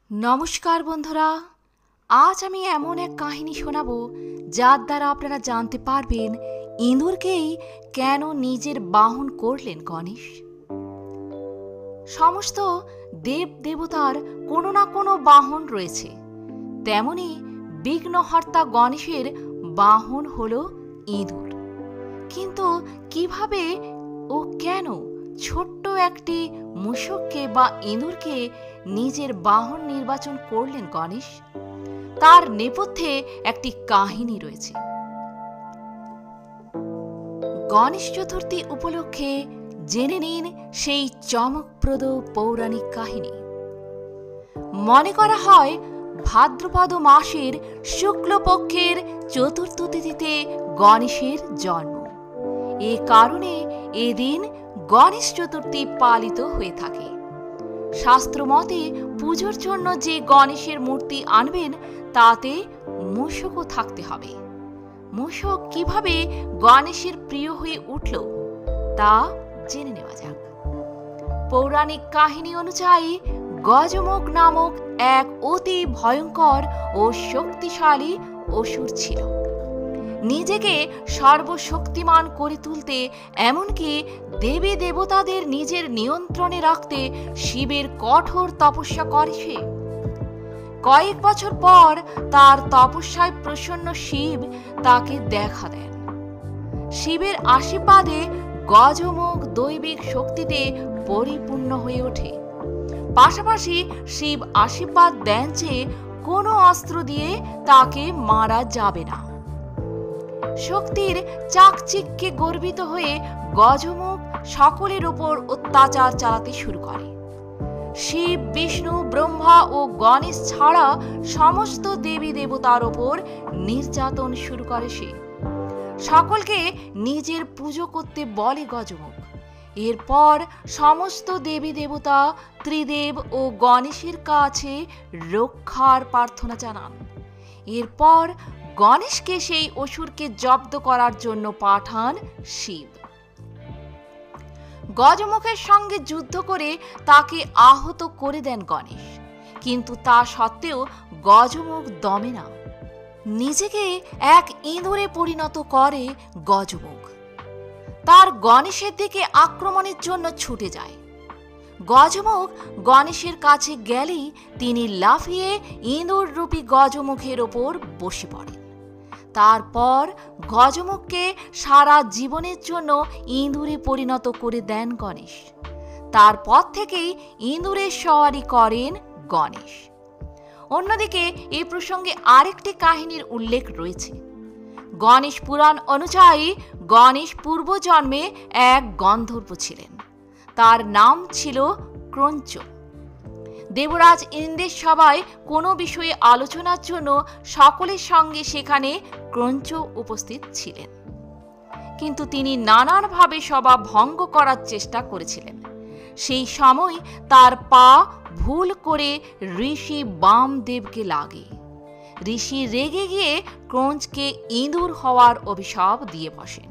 নমস্কার বন্ধুরা, আজ আমি এমন এক কাহিনী শোনাবো যার দ্বারা আপনারা জানতে পারবেন ইঁদুরকেই কেন নিজের বাহন করলেন গণেশ। সমস্ত দেব দেবতার কোনো না কোনো বাহন রয়েছে, তেমনি বিঘ্নহর্তা গণেশের বাহন হলো ইঁদুর। কিন্তু কিভাবে ও কেন ছোট্ট একটি মূষককে বা ইঁদুরকে নিজের বাহন নির্বাচন করলেন গণেশ, তার নেপথ্যে একটি কাহিনী রয়েছে। গণেশ চতুর্থী উপলক্ষে জেনে নিন সেই চমকপ্রদ পৌরাণিক কাহিনী। মনে করা হয় ভাদ্রপদ মাসের শুক্লপক্ষের চতুর্থ তিথিতে গণেশের জন্ম। এ কারণে এদিন গণেশ চতুর্থী পালিত হয়ে থাকে। শাস্ত্রমতে পুজোর জন্য যে গণেশের মূর্তি আনবেন তাতে মূষকও থাকতে হবে। মূষক কিভাবে গণেশের প্রিয় হয়ে উঠল তা জেনে নেওয়া যাক। পৌরাণিক কাহিনী অনুযায়ী গজমুখ নামক এক অতি ভয়ঙ্কর ও শক্তিশালী অসুর ছিল। নিজেকে সর্বশক্তিমান করে তুলতে, এমনকি দেবী দেবতাদের নিজের নিয়ন্ত্রণে রাখতে শিবের কঠোর তপস্যা করে সে। কয়েক বছর পর তার তপস্যায় প্রসন্ন শিব তাকে দেখা দেন। শিবের আশীর্বাদে গজমুখ দৈবিক শক্তিতে পরিপূর্ণ হয়ে ওঠে। পাশাপাশি শিব আশীর্বাদ দেন যে কোনো অস্ত্র দিয়ে তাকে মারা যাবে না। শক্তির চাকচিক্যে গর্বিত হয়ে গজমুখ সকলের ওপর অত্যাচার চালাতে শুরু করে। শিব, বিষ্ণু, ব্রহ্মা ও গণেশ ছাড়া সমস্ত দেবী দেবতার ওপর নির্যাতন শুরু করে সে। সকলকে নিজের পুজো করতে বলে গজমুখ। এরপর সমস্ত দেবী দেবতা ত্রিদেব ও গণেশের কাছে রক্ষার প্রার্থনা জানান। এরপর গণেশকে সেই অসুরকে জব্দ করার জন্য পাঠান শিব। গজমুখের সঙ্গে যুদ্ধ করে তাকে আহত করে দেন গণেশ, কিন্তু তা সত্ত্বেও গজমুখ দমে না। নিজেকে এক ইঁদুরে পরিণত করে গজমুখ। তার গণেশের দিকে আক্রমণের জন্য ছুটে যায়। গজমুখ গণেশের কাছে গেলেই তিনি লাফিয়ে ইঁদুর রূপী গজমুখের ওপর বসে পড়েন। তারপর গজমুখকে সারা জীবনের জন্য ইঁদুরে পরিণত করে দেন গণেশ। তারপর থেকেই ইঁদুরের সওয়ারি করেন গণেশ। অন্যদিকে এই প্রসঙ্গে আরেকটি কাহিনীর উল্লেখ রয়েছে। গণেশ পুরাণ অনুযায়ী গণেশ পূর্বজন্মে এক গন্ধর্ব ছিলেন। তার নাম ছিল ক্রঞ্চ। দেবরাজ ইন্দ্রের সভায় কোনো বিষয়ে আলোচনার জন্য সকলের সঙ্গে সেখানে ক্রঞ্চ উপস্থিত ছিলেন, কিন্তু তিনি নানানভাবে সভা ভঙ্গ করার চেষ্টা করেছিলেন। সেই সময় তার পা ভুল করে ঋষি বামদেবকে লাগে। ঋষি রেগে গিয়ে ক্রঞ্চকে ইঁদুর হওয়ার অভিশাপ দিয়ে বসেন।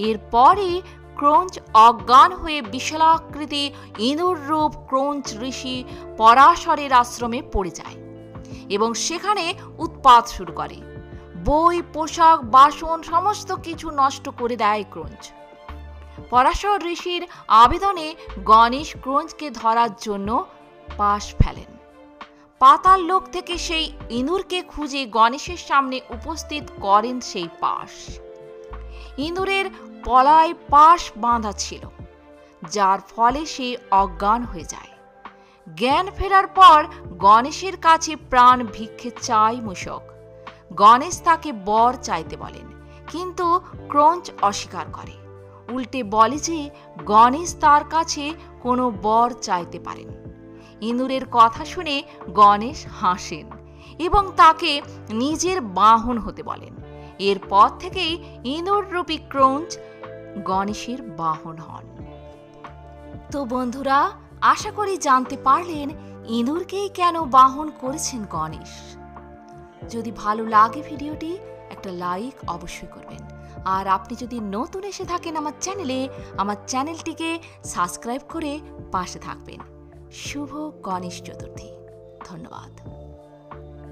এরপরই ক্রঞ্চ অজ্ঞান হয়ে বিশালাকৃতি ইঁদুর রূপ ক্রঞ্চ ঋষি পরাশরের আশ্রমে পড়ে যায় এবং সেখানে উৎপাত শুরু করে। বই, পোশাক, বাসন সমস্ত কিছু নষ্ট করে দেয় ক্রঞ্চ। পরাশর ঋষির আবেদনে গণেশ ক্রঞ্চকে ধরার জন্য পাশ ফেলেন। পাতাল লোক থেকে সেই ইঁদুরকে খুঁজে গণেশের সামনে উপস্থিত করেন সেই পাশ। ইঁদুরের পলায় পাশ বাঁধা ছিল, যার ফলে সে অজ্ঞান হয়ে যায়। জ্ঞান ফেরার পর গণেশের কাছে প্রাণ ভিক্ষে চায় মূষক। গণেশ তাকে বর চাইতে বলেন, কিন্তু ক্রঞ্চ অস্বীকার করে। উল্টে বলে যে গণেশ তার কাছে কোনো বর চাইতে পারেন। ইঁদুরের কথা শুনে গণেশ হাসেন এবং তাকে নিজের বাহন হতে বলেন। এরপর থেকেই ইঁদুর রূপী ক্রঞ্চ গণেশের বাহন হন। তো বন্ধুরা, আশা করি জানতে পারলেন ইঁদুরকেই কেন বাহন করেছেন গণেশ। যদি ভালো লাগে ভিডিওটি একটা লাইক অবশ্যই করবেন, আর আপনি যদি নতুন এসে থাকেন আমার চ্যানেলটিকে সাবস্ক্রাইব করে পাশে থাকবেন। শুভ গণেশ চতুর্থী। ধন্যবাদ।